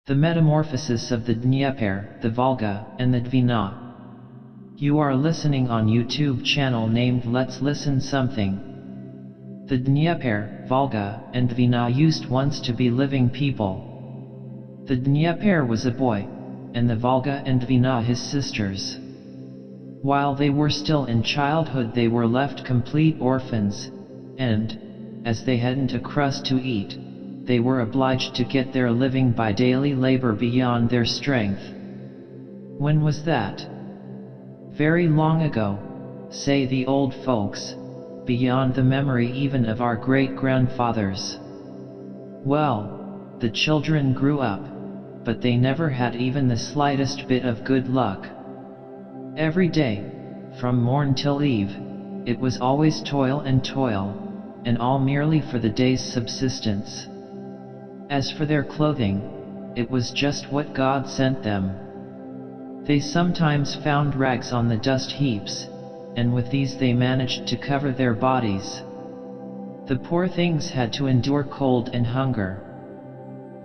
The Metamorphosis of the Dnieper, the Volga, and the Dvina. You are listening on YouTube channel named Let's Listen Something. The Dnieper, Volga, and Dvina used once to be living people. The Dnieper was a boy, and the Volga and Dvina his sisters. While they were still in childhood they were left complete orphans, and, as they hadn't a crust to eat, they were obliged to get their living by daily labor beyond their strength. When was that? Very long ago, say the old folks, beyond the memory even of our great-grandfathers. Well, the children grew up, but they never had even the slightest bit of good luck. Every day, from morn till eve, it was always toil, and all merely for the day's subsistence. As for their clothing, it was just what God sent them. They sometimes found rags on the dust heaps, and with these they managed to cover their bodies. The poor things had to endure cold and hunger.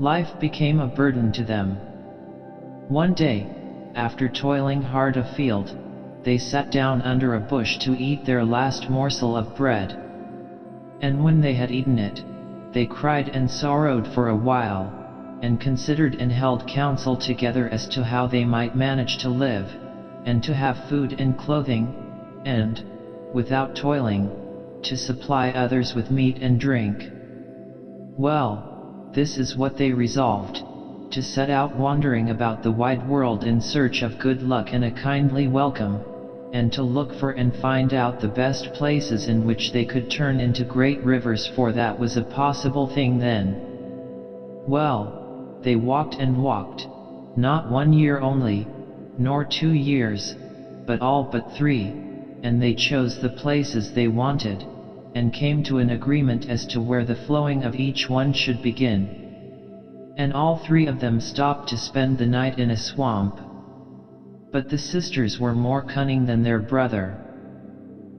Life became a burden to them. One day, after toiling hard afield, they sat down under a bush to eat their last morsel of bread. And when they had eaten it, they cried and sorrowed for a while, and considered and held counsel together as to how they might manage to live, and to have food and clothing, and, without toiling, to supply others with meat and drink. Well, this is what they resolved, to set out wandering about the wide world in search of good luck and a kindly welcome, and to look for and find out the best places in which they could turn into great rivers, for that was a possible thing then. Well, they walked and walked, not 1 year only, nor 2 years, but all but 3, and they chose the places they wanted, and came to an agreement as to where the flowing of each one should begin. And all 3 of them stopped to spend the night in a swamp. But the sisters were more cunning than their brother.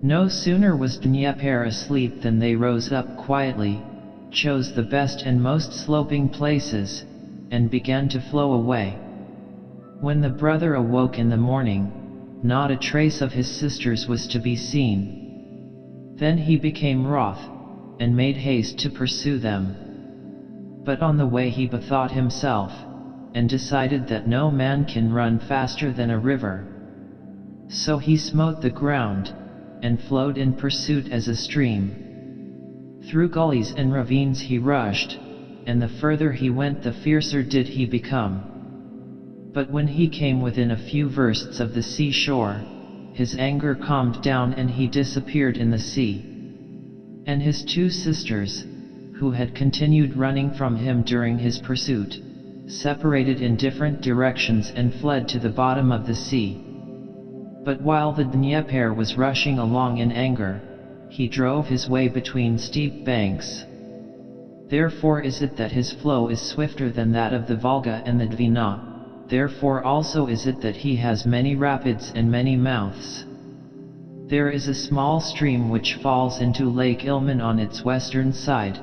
No sooner was Dnieper asleep than they rose up quietly, chose the best and most sloping places, and began to flow away. When the brother awoke in the morning, not a trace of his sisters was to be seen. Then he became wroth, and made haste to pursue them. But on the way he bethought himself, and decided that no man can run faster than a river. So he smote the ground, and flowed in pursuit as a stream. Through gullies and ravines he rushed, and the further he went the fiercer did he become. But when he came within a few versts of the seashore, his anger calmed down and he disappeared in the sea. And his 2 sisters, who had continued running from him during his pursuit, separated in different directions and fled to the bottom of the sea. But while the Dnieper was rushing along in anger, he drove his way between steep banks. Therefore is it that his flow is swifter than that of the Volga and the Dvina, therefore also is it that he has many rapids and many mouths. There is a small stream which falls into Lake Ilmen on its western side,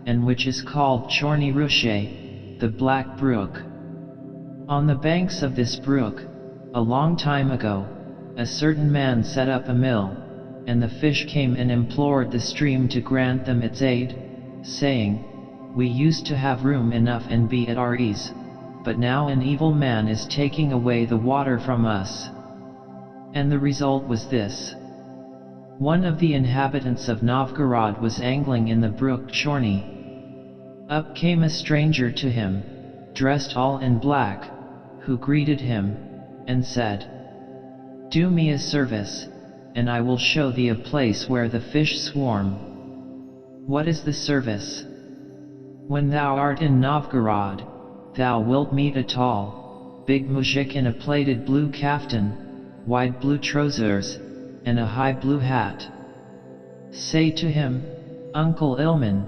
and which is called Chorny Rushe, the Black Brook. On the banks of this brook, a long time ago, a certain man set up a mill, and the fish came and implored the stream to grant them its aid, saying, "We used to have room enough and be at our ease, but now an evil man is taking away the water from us." And the result was this. One of the inhabitants of Novgorod was angling in the brook Chorny. Up came a stranger to him, dressed all in black, who greeted him, and said, "Do me a service, and I will show thee a place where the fish swarm." "What is the service?" "When thou art in Novgorod, thou wilt meet a tall, big muzhik in a plaited blue kaftan, wide blue trousers, and a high blue hat. Say to him, 'Uncle Ilman,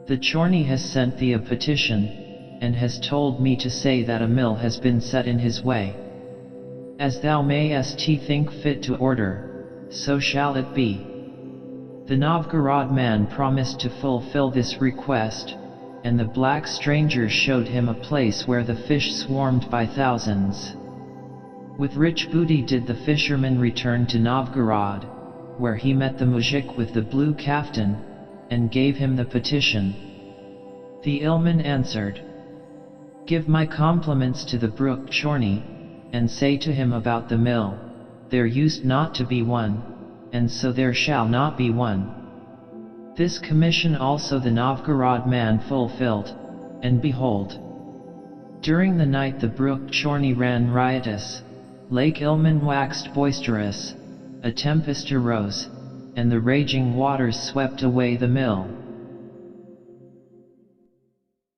the Chorny has sent thee a petition, and has told me to say that a mill has been set in his way. As thou mayest think fit to order, so shall it be.'" The Novgorod man promised to fulfill this request, and the black strangers showed him a place where the fish swarmed by thousands. With rich booty did the fisherman return to Novgorod, where he met the muzhik with the blue kaftan, and gave him the petition. The illman answered, "Give my compliments to the brook Chorny, and say to him about the mill, there used not to be one, and so there shall not be one." This commission also the Novgorod man fulfilled, and behold, during the night the brook Chorny ran riotous, Lake Ilmen waxed boisterous, a tempest arose, and the raging waters swept away the mill.